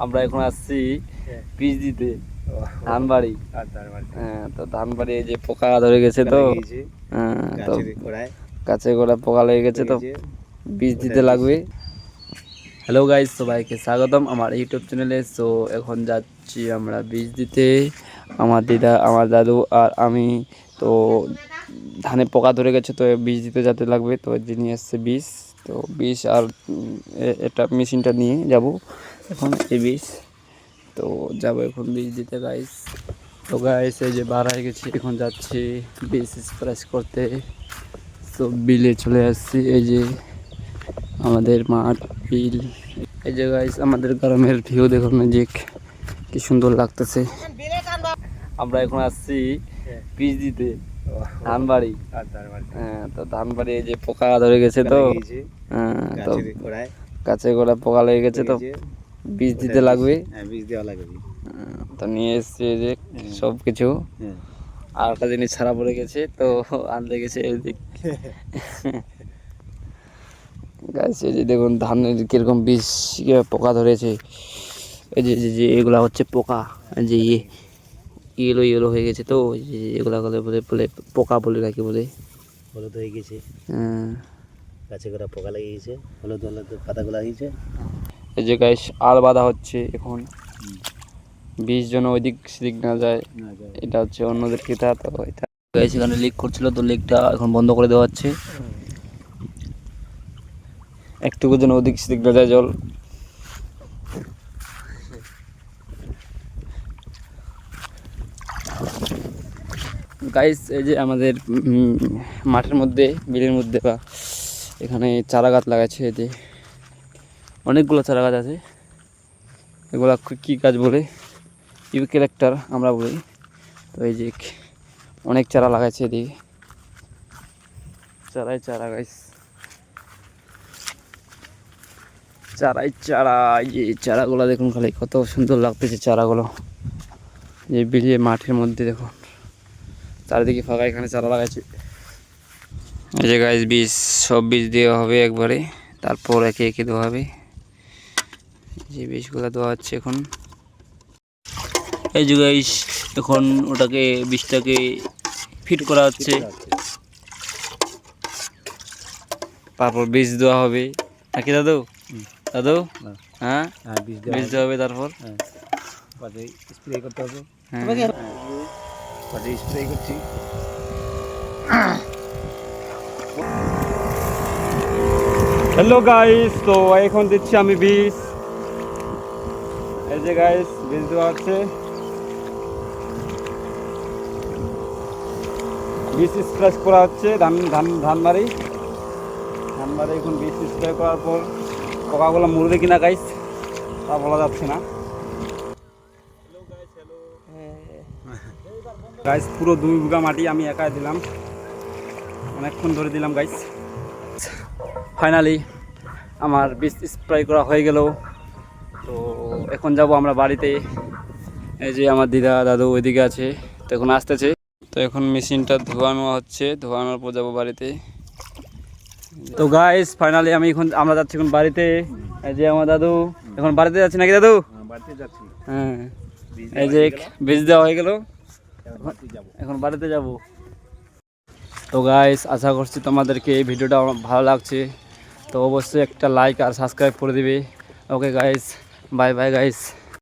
আমরা এখন আসছি বীজ দিতে ধানবাড়ি। হ্যাঁ, তো ধানবাড়ি এই যে পোকা ধরে গেছে, তো তো গাছে গোড়া পোকা লেগে গেছে, তো বীজ দিতে লাগবে। হ্যালো গাইস, সবাইকে স্বাগতম আমার ইউটিউব চ্যানেলে। সো এখন যাচ্ছি আমরা বীজ দিতে, আমার দিদা, আমার দাদু আর আমি। তো ধানে পোকা ধরে গেছে, তো বীজ দিতে যেতে লাগবে। তো যিনি এসছে বীজ, তো বীজ আর এটা মেশিনটা নিয়ে যাব এখন এই বীজ। তো যাবো এখন বীজ দিতে গাইস। তো গাইস এই যে বার হয়ে গেছি, এখন যাচ্ছি বীজ স্প্রে করতে। তো বিলে চলে আসছি, এই যে আমাদের মাঠ বিল। এই যে গাইস আমাদের গ্রামের ভিউ দেখুন, যে কি সুন্দর লাগতেছে। আমরা এখন আসছি বীজ দিতে ধানবাড়ি। হ্যাঁ, তো ধানবাড়ি এই যে পোকা ধরে গেছে, তো তো গাছে গোড়া পোকা লেগে গেছে, তো বীজ দিতে লাগবে। তো নিয়ে এসছি এই যে সব কিছু। আর একটা জিনিস ছাড়া পড়ে গেছে, তো আনতে গেছে এদিক। গাছ এই যে দেখুন ধানের কিরকম বীজ পোকা ধরেছে। এই যে যে এগুলা হচ্ছে পোকা, যে ইয়েলো ইয়েলো হয়ে গেছে, তো এগুলা বলে বলে বলে পোকা বলে নাকি বলে হলুদ হয়ে গেছে। হ্যাঁ, গাছে গোড়া পোকা লেগে গেছে, হলুদ হলুদ পাতাগুলো হয়েছে। এই যে গাছ আল বাঁধা হচ্ছে এখন, বীজ যেন ওইদিক সেদিক না যায়। এটা হচ্ছে অন্যদের খেতা, তো এটা গাছ এখানে লিক করছিল, তো লিকটা এখন বন্ধ করে দেওয়া হচ্ছে। একটুকু যেন ওদিক সেদিক না যায় জল। গাইস এই যে আমাদের মাঠের মধ্যে, বিলের মধ্যে বা এখানে চারা গাছ লাগাচ্ছে। এই যে অনেকগুলো চারা গাছ আছে, এগুলা কী গাছ বলে, ইউক্যালিপটাস আমরা বলি। তো এই যে অনেক চারা লাগাচ্ছে এদিকে, চারাই চারা গাইস, চারাই চারা। এই যে চারাগুলো দেখুন খালি কত সুন্দর লাগতেছে চারাগুলো, যে বিলে মাঠের মধ্যে দেখুন চারিদিকে ফাঁকা, এখানে চারা লাগাচ্ছে। এই যে গাছ বীজ, সব বীজ দেওয়া হবে একবারে, তারপর একে একে দেওয়া হবে। যে বীজগুলো দেওয়া হচ্ছে এখন। এই যে গাইস এখন ওটাকে বীজটাকে ফিট করা হচ্ছে, তারপর বীজ দেওয়া হবে নাকি দাদু? দাদু হ্যাঁ, বীজ দেওয়া হবে, তারপর স্প্রে করতে হবে। স্প্রে করছি। হ্যালো গাইস, তো এখন দিচ্ছি আমি বীজ। এই যে গাইস বীজ দেওয়া হচ্ছে, বীজ স্প্রে করা হচ্ছে ধানবাড়ি। এখন বীজ স্প্রে করার পর পোকাগুলো মরবে কিনা গাইস তা বলা যাচ্ছে না। গাইস পুরো 2 বিঘা মাটি আমি একাই দিলাম, অনেকক্ষণ ধরে দিলাম গাইস। ফাইনালি আমার বীজ স্প্রে করা হয়ে গেল। তো এখন যাব আমরা বাড়িতে। এই যে আমার দিদা দাদু ওইদিকে আছে, তো এখন আসতেছে। তো এখন মেশিনটা ধোয়ানো হচ্ছে, ধোয়ানোর পর যাবো বাড়িতে। তো গাইস ফাইনালি আমরা যাচ্ছি এখন বাড়িতে। এই যে আমার দাদু এখন বাড়িতে যাচ্ছে নাকি দাদু? বাড়িতে যাচ্ছি। হ্যাঁ, এই যে বীজ দেওয়া হয়ে গেল, এখন বাড়িতে যাব। তো গাইস আশা করছি তোমাদেরকে এই ভিডিওটা ভালো লাগছে, তো অবশ্যই একটা লাইক আর সাবস্ক্রাইব করে দিবে। Okay guys, bye bye guys.